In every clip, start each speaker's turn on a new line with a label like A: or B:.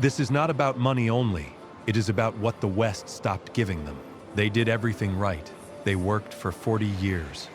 A: This is not about money only. It is about what the West stopped giving them. They did everything right. They worked for 40 years.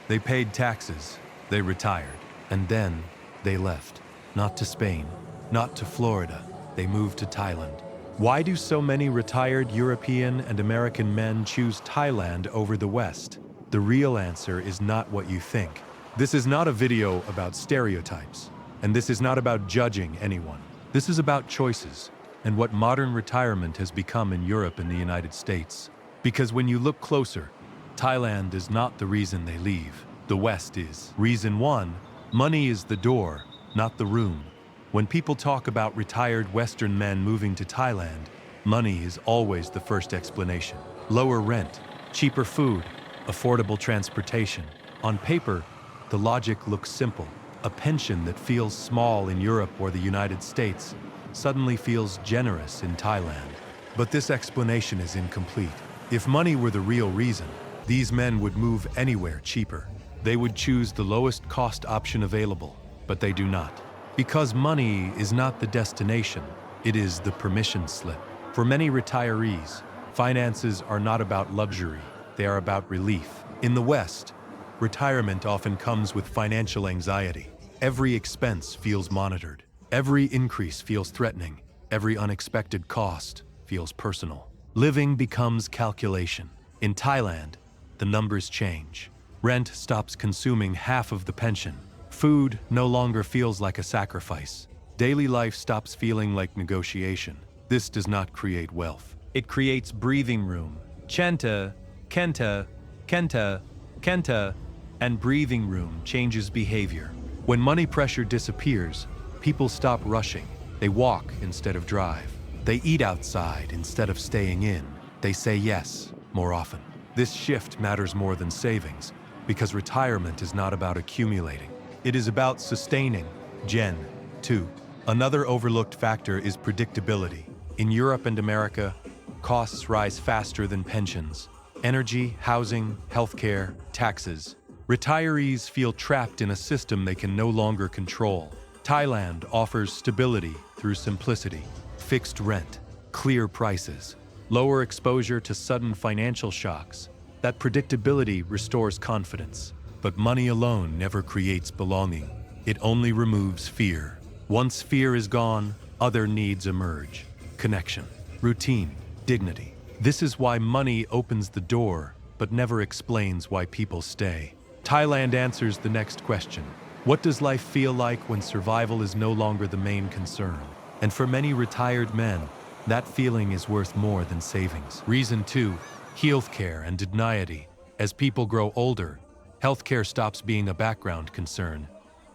A: They paid taxes. They retired. And then they left. Not to Spain, not to Florida. They moved to Thailand. Why do so many retired European and American men choose Thailand over the West? The real answer is not what you think. This is not a video about stereotypes, and this is not about judging anyone. This is about choices and what modern retirement has become in Europe and the United States. Because when you look closer, Thailand is not the reason they leave. The West is. Reason one, money is the door, not the room. When people talk about retired Western men moving to Thailand, money is always the first explanation. Lower rent, cheaper food, affordable transportation. On paper, the logic looks simple. A pension that feels small in Europe or the United States suddenly feels generous in Thailand. But this explanation is incomplete. If money were the real reason, these men would move anywhere cheaper. They would choose the lowest cost option available, but they do not. Because money is not the destination, it is the permission slip. For many retirees, finances are not about luxury, they are about relief. In the West, retirement often comes with financial anxiety. Every expense feels monitored. Every increase feels threatening. Every unexpected cost feels personal. Living becomes calculation. In Thailand, the numbers change. Rent stops consuming half of the pension. Food no longer feels like a sacrifice. Daily life stops feeling like negotiation. This does not create wealth. It creates breathing room. Chenta, kenta, kenta, kenta, and breathing room changes behavior. When money pressure disappears, people stop rushing. They walk instead of drive. They eat outside instead of staying in. They say yes more often. This shift matters more than savings, because retirement is not about accumulating. It is about sustaining. Gen 2. Another overlooked factor is predictability. In Europe and America, costs rise faster than pensions. Energy, housing, healthcare, taxes. Retirees feel trapped in a system they can no longer control. Thailand offers stability through simplicity, fixed rent, clear prices, lower exposure to sudden financial shocks. That predictability restores confidence. But money alone never creates belonging. It only removes fear. Once fear is gone, other needs emerge. Connection, routine, dignity. This is why money opens the door, but never explains why people stay. Thailand answers the next question. What does life feel like when survival is no longer the main concern? And for many retired men, that feeling is worth more than savings. Reason 2, healthcare and dignity. As people grow older, healthcare stops being a background concern.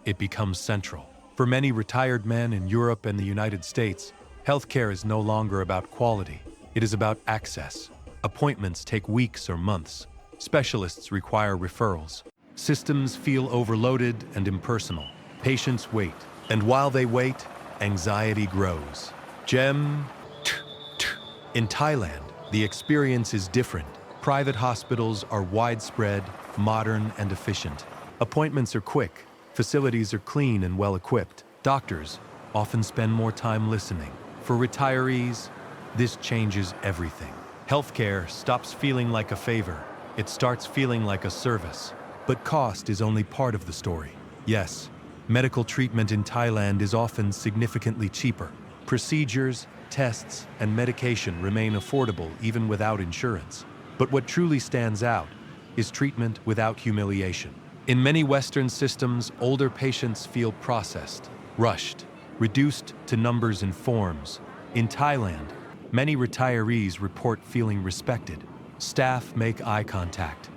A: It becomes central. For many retired men in Europe and the United States, healthcare is no longer about quality. It is about access. Appointments take weeks or months. Specialists require referrals. Systems feel overloaded and impersonal. Patients wait. And while they wait, anxiety grows. In Thailand, the experience is different. Private hospitals are widespread, modern, and efficient. Appointments are quick. Facilities are clean and well-equipped. Doctors often spend more time listening. For retirees, this changes everything. Healthcare stops feeling like a favor. It starts feeling like a service. But cost is only part of the story. Yes, medical treatment in Thailand is often significantly cheaper. Procedures, tests, and medication remain affordable even without insurance. But what truly stands out is treatment without humiliation. In many Western systems, older patients feel processed, rushed, reduced to numbers and forms. In Thailand, many retirees report feeling respected. Staff make eye contact.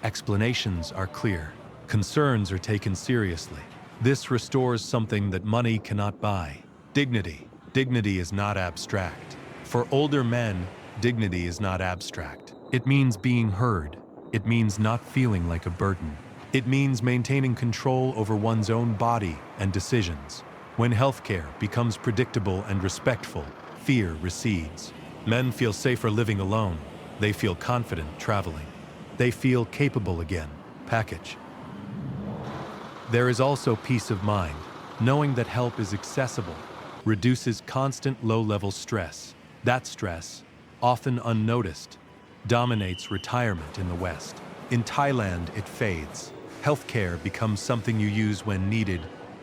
A: Explanations are clear. Concerns are taken seriously. This restores something that money cannot buy. Dignity. Dignity is not abstract. For older men, dignity is not abstract. It means being heard. It means not feeling like a burden. It means maintaining control over one's own body and decisions. When healthcare becomes predictable and respectful, fear recedes. Men feel safer living alone. They feel confident traveling. They feel capable again. Package. There is also peace of mind, knowing that help is accessible, reduces constant low-level stress. That stress, often unnoticed, dominates retirement in the West. In Thailand, it fades. Healthcare becomes something you use when needed,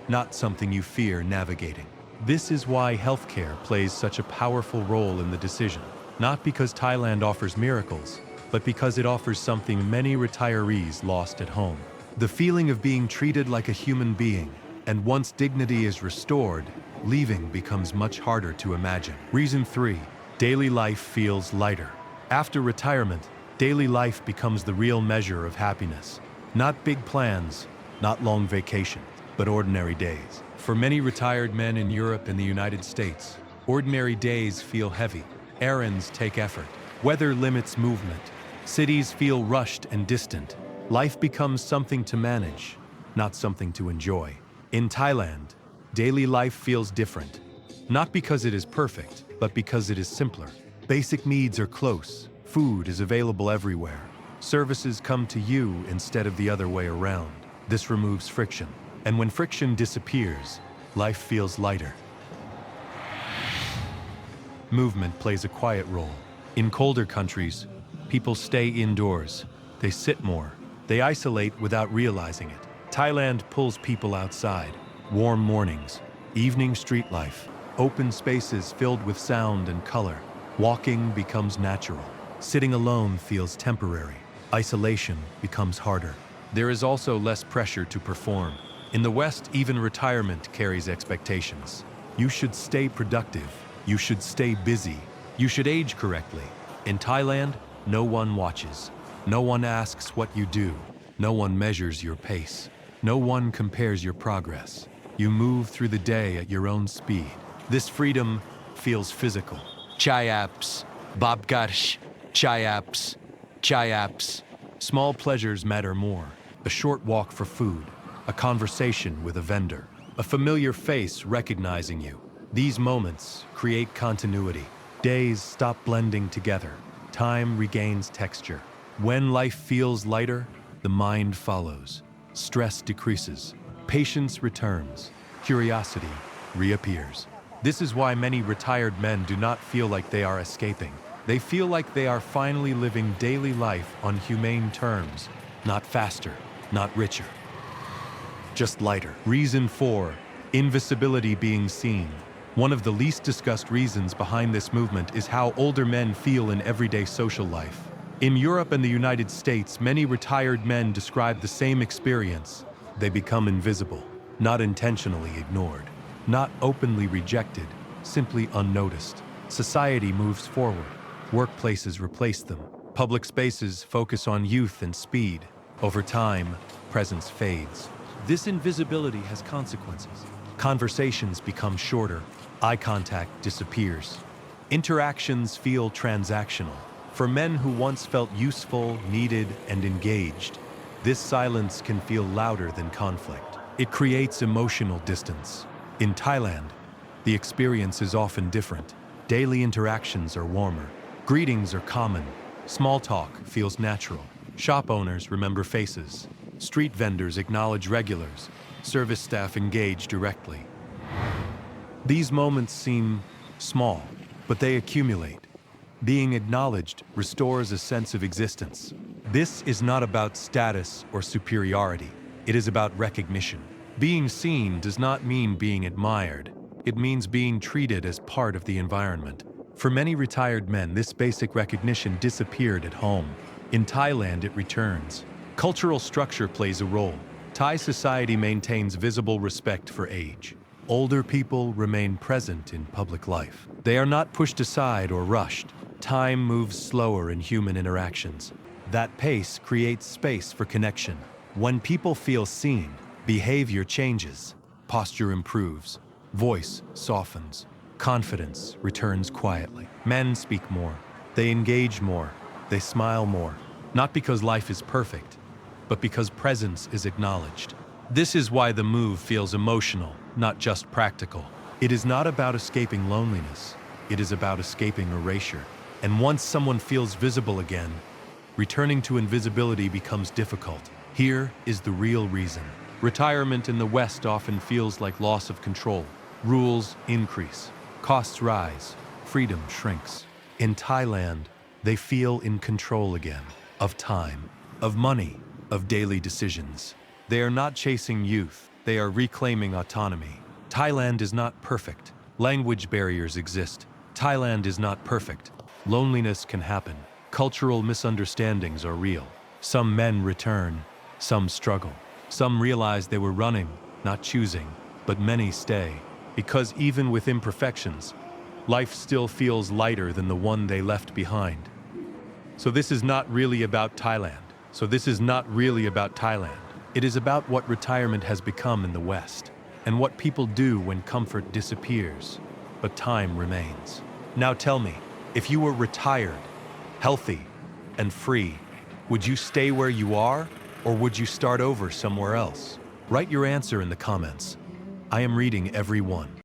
A: not something you fear navigating. This is why healthcare plays such a powerful role in the decision. Not because Thailand offers miracles, but because it offers something many retirees lost at home. The feeling of being treated like a human being, and once dignity is restored, leaving becomes much harder to imagine. Reason 3, daily life feels lighter. After retirement, daily life becomes the real measure of happiness. Not big plans, not long vacations, but ordinary days. For many retired men in Europe and the United States, ordinary days feel heavy. Errands take effort. Weather limits movement. Cities feel rushed and distant. Life becomes something to manage, not something to enjoy. In Thailand, daily life feels different. Not because it is perfect, but because it is simpler. Basic needs are close. Food is available everywhere. Services come to you instead of the other way around. This removes friction. And when friction disappears, life feels lighter. Movement plays a quiet role. In colder countries, people stay indoors. They sit more. They isolate without realizing it. Thailand pulls people outside. Warm mornings, evening street life, open spaces filled with sound and color. Walking becomes natural. Sitting alone feels temporary. Isolation becomes harder. There is also less pressure to perform. In the West, even retirement carries expectations. You should stay productive. You should stay busy. You should age correctly. In Thailand, no one watches. No one asks what you do. No one measures your pace. No one compares your progress. You move through the day at your own speed. This freedom feels physical. Chai apps, babgarsh, chai apps, chai apps. Small pleasures matter more. A short walk for food, a conversation with a vendor, a familiar face recognizing you. These moments create continuity. Days stop blending together. Time regains texture. When life feels lighter, the mind follows. Stress decreases. Patience returns. Curiosity reappears. This is why many retired men do not feel like they are escaping. They feel like they are finally living daily life on humane terms, not faster, not richer, just lighter. Reason 4, invisibility being seen. One of the least discussed reasons behind this movement is how older men feel in everyday social life. In Europe and the United States, many retired men describe the same experience. They become invisible, not intentionally ignored, not openly rejected, simply unnoticed. Society moves forward. Workplaces replace them. Public spaces focus on youth and speed. Over time, presence fades. This invisibility has consequences. Conversations become shorter. Eye contact disappears. Interactions feel transactional. For men who once felt useful, needed, and engaged, this silence can feel louder than conflict. It creates emotional distance. In Thailand, the experience is often different. Daily interactions are warmer. Greetings are common. Small talk feels natural. Shop owners remember faces. Street vendors acknowledge regulars. Service staff engage directly. These moments seem small, but they accumulate. Being acknowledged restores a sense of existence. This is not about status or superiority. It is about recognition. Being seen does not mean being admired. It means being treated as part of the environment. For many retired men, this basic recognition disappeared at home. In Thailand, it returns. Cultural structure plays a role. Thai society maintains visible respect for age. Older people remain present in public life. They are not pushed aside or rushed. Time moves slower in human interactions. That pace creates space for connection. When people feel seen, behavior changes, posture improves, voice softens, confidence returns quietly. Men speak more, they engage more, they smile more, not because life is perfect, but because presence is acknowledged. This is why the move feels emotional, not just practical. It is not about escaping loneliness, it is about escaping erasure. And once someone feels visible again, returning to invisibility becomes difficult. Here is the real reason. Retirement in the West often feels like loss of control. Rules increase, costs rise, freedom shrinks. In Thailand, they feel in control again, of time, of money, of daily decisions. They are not chasing youth, they are reclaiming autonomy. Thailand is not perfect. Language barriers exist. Thailand is not perfect. Loneliness can happen. Cultural misunderstandings are real. Some men return, some struggle. Some realize they were running, not choosing, but many stay. Because even with imperfections, life still feels lighter than the one they left behind. So this is not really about Thailand. It is about what retirement has become in the West, and what people do when comfort disappears, but time remains. Now tell me, if you were retired, healthy, and free, would you stay where you are, or would you start over somewhere else? Write your answer in the comments. I am reading every one.